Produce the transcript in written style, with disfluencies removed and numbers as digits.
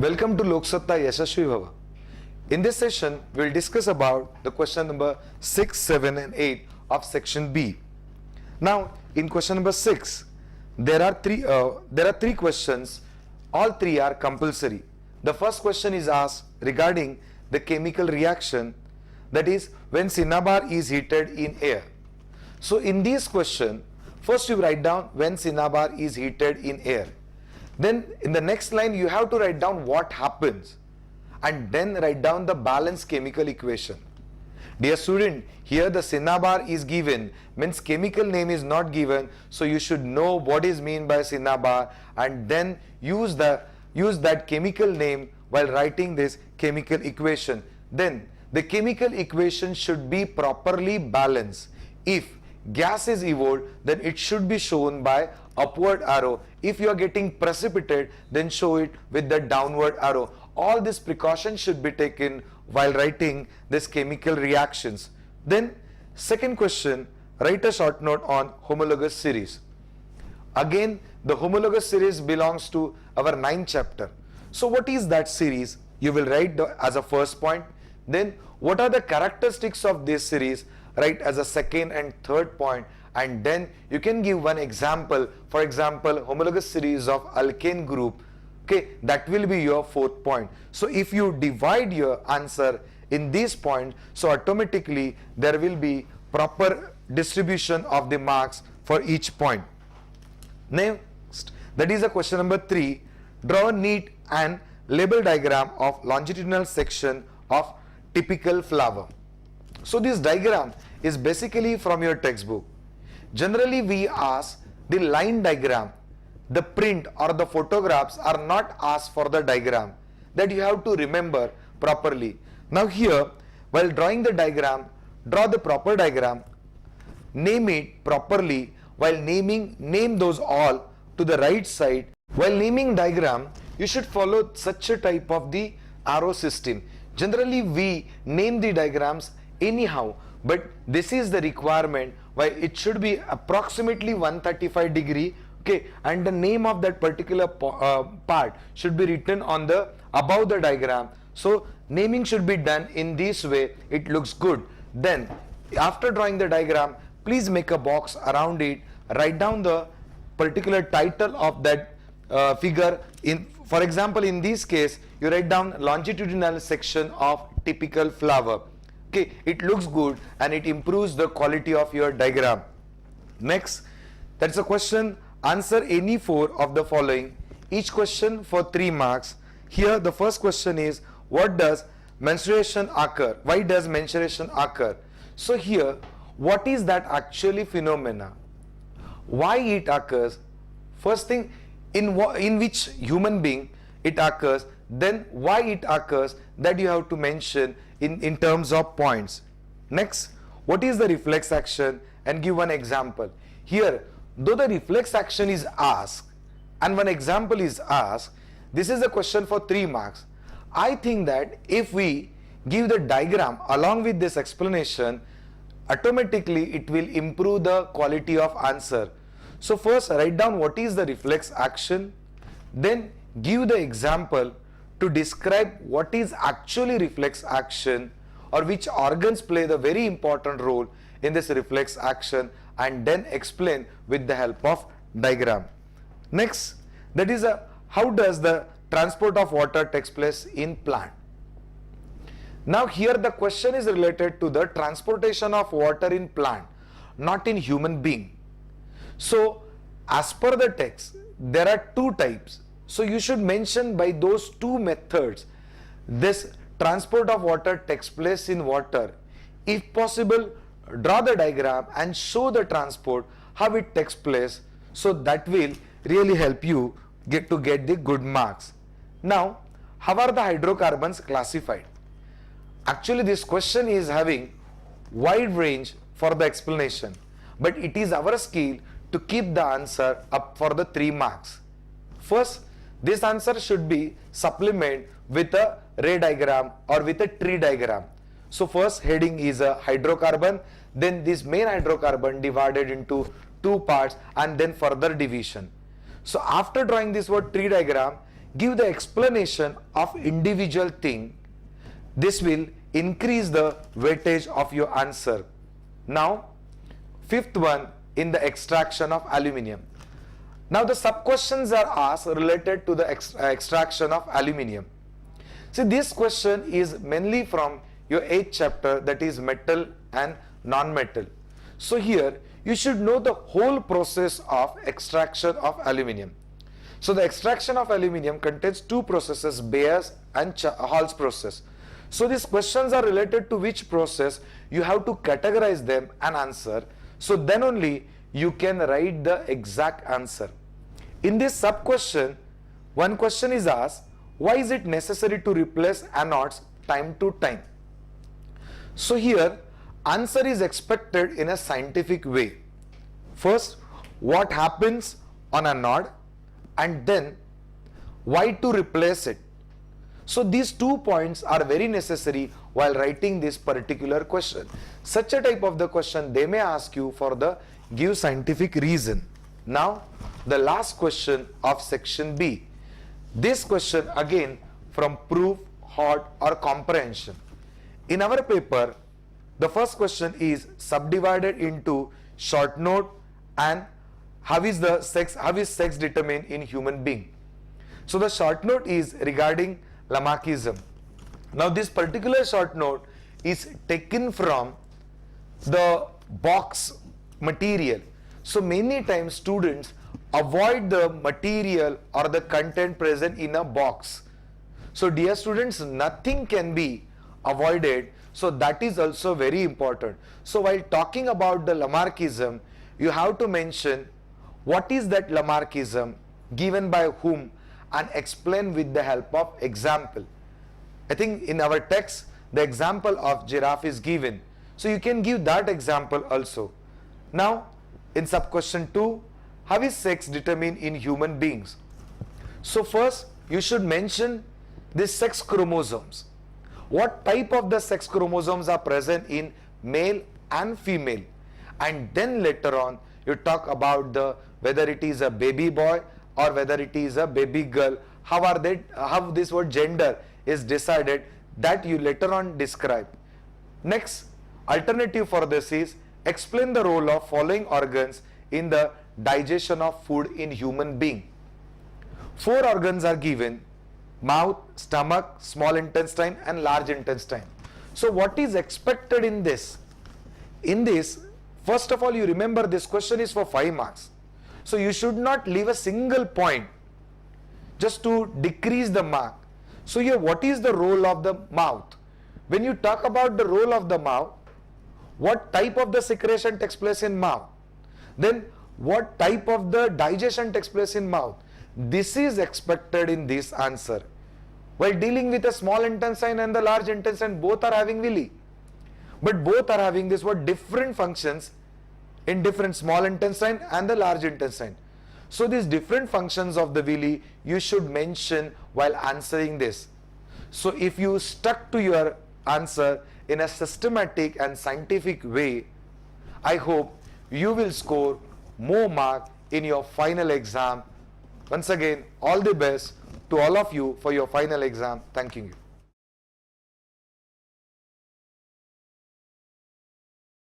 Welcome to Lok Satta Yashasvi Bhava. In this session, we will discuss about the question number 6, 7 and 8 of section B. Now, in question number 6, there are three questions. All three are compulsory. The first question is asked regarding the chemical reaction, that is when cinnabar is heated in air. So in this question, first you write down when cinnabar is heated in air. Then in the next line you have to write down what happens and then write down the balanced chemical equation. Dear student, here the cinnabar is given, means chemical name is not given, so you should know what is meant by cinnabar and then use that chemical name while writing this chemical equation. Then the chemical equation should be properly balanced. If gas is evolved, then it should be shown by upward arrow. If you are getting precipitate, then show it with the downward arrow. All these precautions should be taken while writing this chemical reactions. Then second question, write a short note on homologous series. Again, the homologous series belongs to our 9th chapter. So what is that series? You will write as a first point. Then what are the characteristics of this series? Write as a second and third point, and then you can give one example. For example, homologous series of alkane group. Okay, that will be your fourth point. So if you divide your answer in these points, so automatically there will be proper distribution of the marks for each point. Next, that is a question number 3. Draw a neat and label diagram of longitudinal section of typical flower. So this diagram is basically from your textbook. Generally we ask the line diagram. The print or the photographs are not asked for the diagram. That you have to remember properly. Now here, while drawing the diagram, draw the proper diagram, name it properly. While name those all to the right side. While naming diagram, you should follow such a type of the arrow system. Generally we name the diagrams anyhow, but this is the requirement why it should be approximately 135 degree, okay, and the name of that particular part should be written on the above the diagram. So naming should be done in this way, it looks good. Then after drawing the diagram, please make a box around it, write down the particular title of that figure. For example, in this case you write down longitudinal section of typical flower. Okay, it looks good and it improves the quality of your diagram. Next, that's a question. Answer any 4 of the following. Each question for 3 marks. Here the first question is, what does menstruation occur? Why does menstruation occur? So here, what is that actually phenomena? Why it occurs? First thing, in which human being it occurs, then why it occurs, that you have to mention in terms of points. Next, what is the reflex action, and give one example. Here, though the reflex action is asked and one example is asked, this is a question for 3 marks. I think that if we give the diagram along with this explanation, automatically it will improve the quality of answer. So first write down what is the reflex action, then give the example to describe what is actually reflex action or which organs play the very important role in this reflex action, and then explain with the help of diagram. Next, that is how does the transport of water takes place in plant. Now here the question is related to the transportation of water in plant, not in human being. So as per the text, there are 2 types. So you should mention by those 2 methods this transport of water takes place in water. If possible, draw the diagram and show the transport, how it takes place. So that will really help you get the good marks. Now, how are the hydrocarbons classified? Actually, this question is having wide range for the explanation, but it is our skill to keep the answer up for the 3 marks. First, this answer should be supplement with a ray diagram or with a tree diagram. So first heading is a hydrocarbon, then this main hydrocarbon divided into 2 parts and then further division. So after drawing this word tree diagram, give the explanation of individual thing. This will increase the weightage of your answer. Now, fifth one in the extraction of aluminium. Now the sub questions are asked related to the extraction of aluminium. See, this question is mainly from your 8th chapter, that is metal and non-metal. So here you should know the whole process of extraction of aluminium. So the extraction of aluminium contains two processes, Bayes and Hall's process. So these questions are related to which process, you have to categorize them and answer. So then only you can write the exact answer. In this sub question, one question is asked, why is it necessary to replace anodes time to time? So here answer is expected in a scientific way. First, what happens on a anode, and then why to replace it. So these 2 points are very necessary while writing this particular question. Such a type of the question they may ask you for the give scientific reason. Now the last question of section B. This question again from proof, hot or comprehension. In our paper, the first question is subdivided into short note and how is sex determined in human being. So the short note is regarding Lamarckism. Now this particular short note is taken from the box material. So many times students avoid the material or the content present in a box. So dear students, nothing can be avoided. So that is also very important. So while talking about the Lamarckism, you have to mention what is that Lamarckism, given by whom, and explain with the help of example. I think in our text the example of giraffe is given. So you can give that example also. Now in sub question 2, how is sex determined in human beings? So first you should mention the sex chromosomes. What type of the sex chromosomes are present in male and female, and then later on you talk about the whether it is a baby boy or whether it is a baby girl, how this word gender is decided, that you later on describe. Next, alternative for this is explain the role of following organs in the digestion of food in human being. 4 organs are given: mouth, stomach, small intestine and large intestine. So what is expected in this? In this, first of all, you remember this question is for 5 marks. So you should not leave a single point just to decrease the mark. So here, what is the role of the mouth? When you talk about the role of the mouth, what type of the secretion takes place in mouth? Then what type of the digestion takes place in mouth? This is expected in this answer. While dealing with a small intestine and the large intestine, both are having villi, but both are having this what different functions in different small intestine and the large intestine. So these different functions of the villi you should mention while answering this. So if you stuck to your answer in a systematic and scientific way, I hope you will score more mark in your final exam. Once again, all the best to all of you for your final exam. Thanking you.